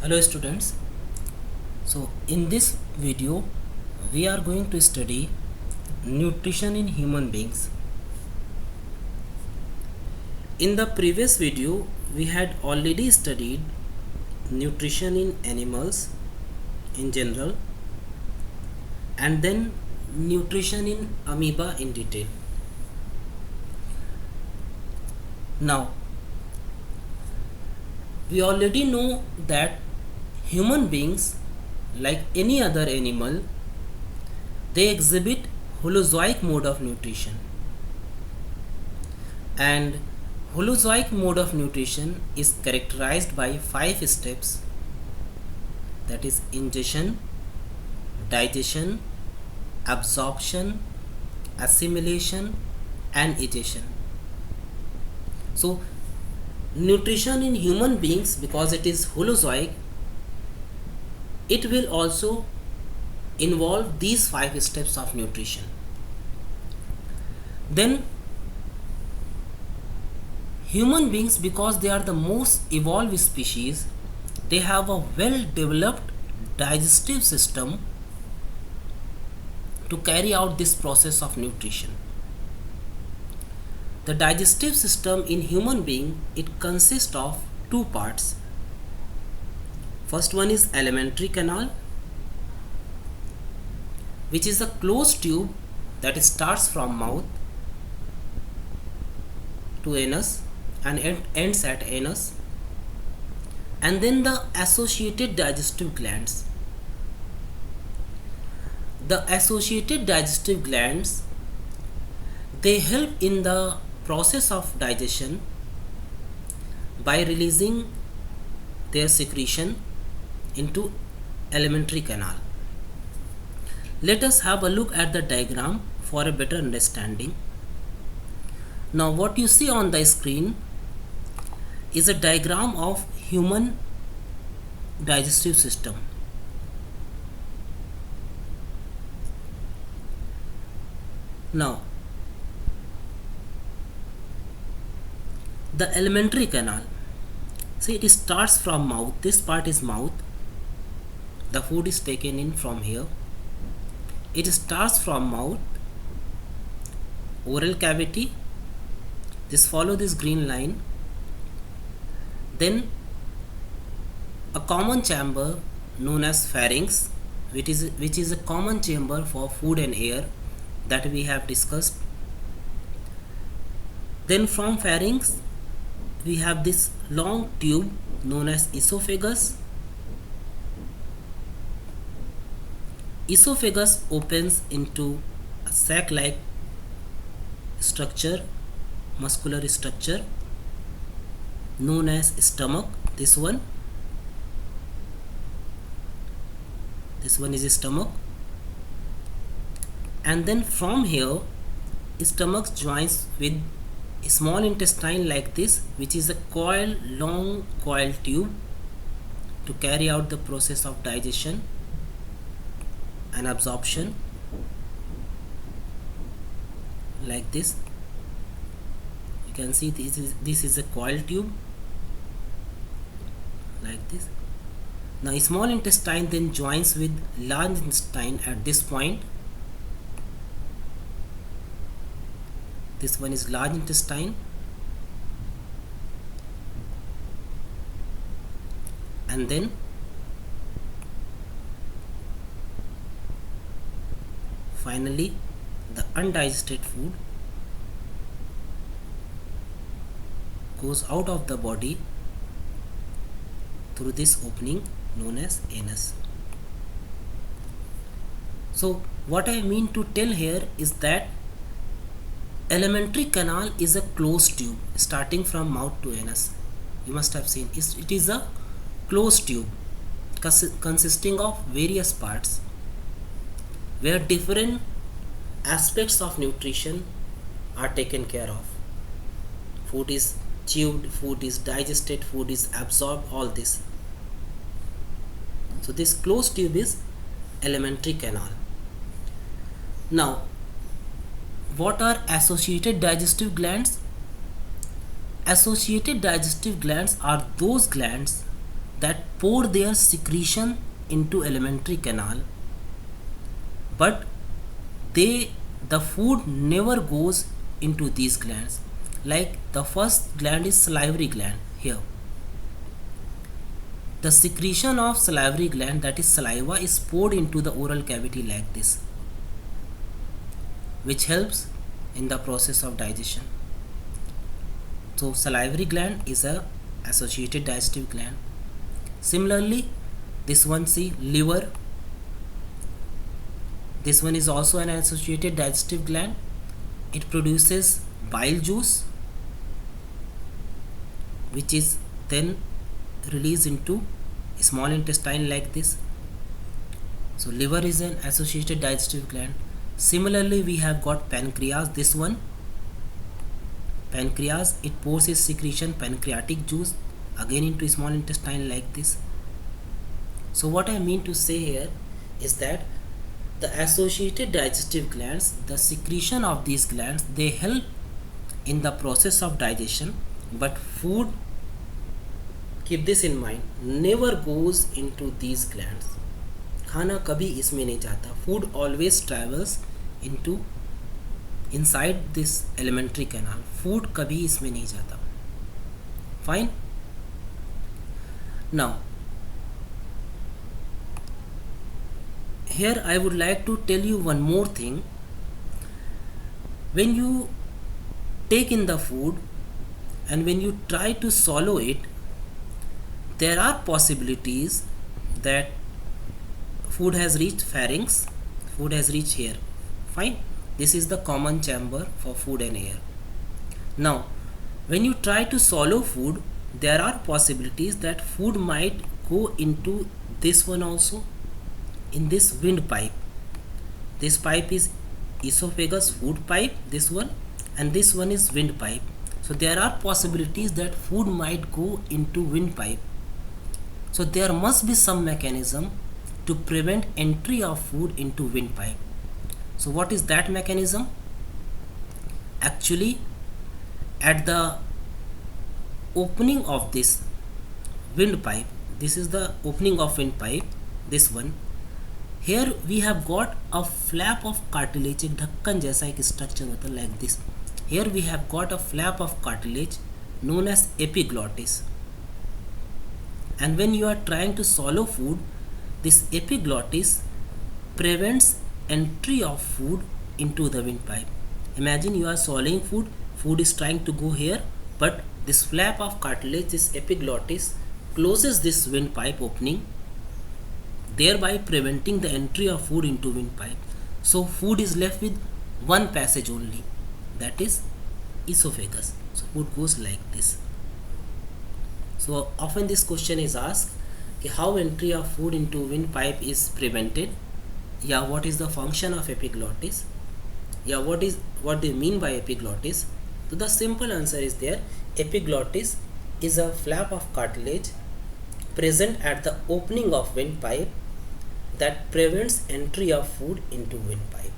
Hello students. So in this video we are going to study nutrition in human beings. In the previous video we had already studied nutrition in animals in general and then nutrition in amoeba in detail. Now we already know that human beings, like any other animal, they exhibit holozoic mode of nutrition, and holozoic mode of nutrition is characterized by 5 steps, that is ingestion, digestion, absorption, assimilation and egestion. So nutrition in human beings, because it is holozoic, it will also involve these 5 steps of nutrition. Then human beings, because they are the most evolved species, they have a well developed digestive system to carry out this process of nutrition. The digestive system in human being, it consists of two parts. First one is alimentary canal, which is a closed tube that starts from mouth to anus and ends at anus, and then the associated digestive glands. The associated digestive glands, they help in the process of digestion by releasing their secretion into alimentary canal. Let us have a look at the diagram for a better understanding. Now what you see on the screen is a diagram of human digestive system. Now the alimentary canal, see, it starts from mouth. This part is mouth. The food is taken in from here. It starts from mouth, oral cavity, this follow this green line, then a common chamber known as pharynx, which is a common chamber for food and air that we have discussed. Then from pharynx we have this long tube known as esophagus. Esophagus opens into a sac-like structure, muscular structure known as stomach. This one is stomach, and then from here stomach joins with a small intestine like this, which is a long coil tube to carry out the process of digestion and absorption, like this. You can see this is a coil tube like this. Now small intestine then joins with large intestine at this point. This one is large intestine, and then finally the undigested food goes out of the body through this opening known as anus. So what I mean to tell here is that alimentary canal is a closed tube starting from mouth to anus. You must have seen it is a closed tube consisting of various parts, where different aspects of nutrition are taken care of. Food is chewed, food is digested, food is absorbed, all this. So this closed tube is alimentary canal. Now what are associated digestive glands? Associated digestive glands are those glands that pour their secretion into alimentary canal, but the food never goes into these glands. Like the first gland is salivary gland. Here the secretion of salivary gland, that is saliva, is poured into the oral cavity like this, which helps in the process of digestion. So salivary gland is a associated digestive gland. Similarly, this one, see, liver, this one is also an associated digestive gland. It produces bile juice, which is then released into small intestine like this. So liver is an associated digestive gland. Similarly, we have got pancreas. This one, pancreas, it pours its secretion, pancreatic juice, again into small intestine like this. So what I mean to say here is that the associated digestive glands, the secretion of these glands, they help in the process of digestion, but food, keep this in mind, never goes into these glands. खाना कभी इसमें नहीं जाता. Food always travels into inside this alimentary canal. Food कभी इसमें नहीं जाता. Fine. Now here I would like to tell you one more thing. When you take in the food and when you try to swallow it, there are possibilities that food has reached pharynx, food has reached here. Fine. This is the common chamber for food and air. Now when you try to swallow food, there are possibilities that food might go into this one also, in this windpipe. This pipe is esophagus food pipe, this one, and this one is windpipe. So there are possibilities that food might go into windpipe. So there must be some mechanism to prevent entry of food into windpipe. So what is that mechanism? Actually, at the opening of this windpipe, this is the opening of windpipe, this one, here we have got a flap of cartilage, एक ढक्कन जैसा एक structure होता है like this. Here we have got a flap of cartilage known as epiglottis. And when you are trying to swallow food, this epiglottis prevents entry of food into the windpipe. Imagine you are swallowing food, food is trying to go here, but this flap of cartilage, this epiglottis, closes this windpipe opening, thereby preventing the entry of food into windpipe. So food is left with one passage only, that is esophagus. So food goes like this. So often this question is asked, how entry of food into windpipe is prevented? Yeah, what is the function of epiglottis? Yeah, what do you mean by epiglottis? So the simple answer is there. Epiglottis is a flap of cartilage present at the opening of windpipe that prevents entry of food into windpipe.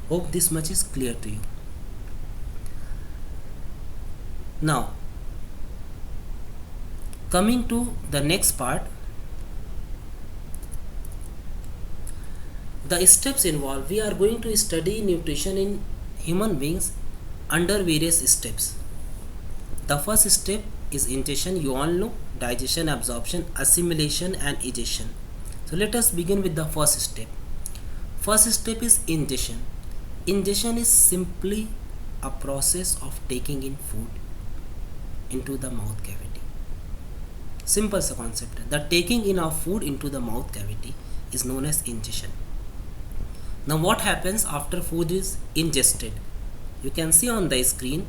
Hope this much is clear to you. Now coming to the next part, the steps involved. We are going to study nutrition in human beings under various steps. The first step is ingestion. You all know digestion, absorption, assimilation and egestion. So let us begin with the first step. First step is ingestion. Ingestion is simply a process of taking in food into the mouth cavity. Simple concept. The taking in of food into the mouth cavity is known as ingestion. Now what happens after food is ingested? You can see on the screen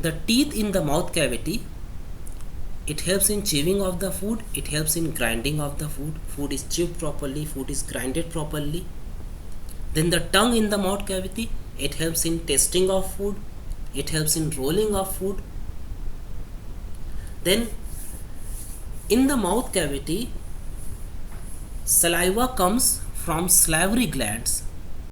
the teeth in the mouth cavity. It helps in chewing of the food, it helps in grinding of the food. Food is chewed properly, food is grinded properly. Then the tongue in the mouth cavity, it helps in tasting of food, it helps in rolling of food. Then in the mouth cavity, saliva comes from salivary glands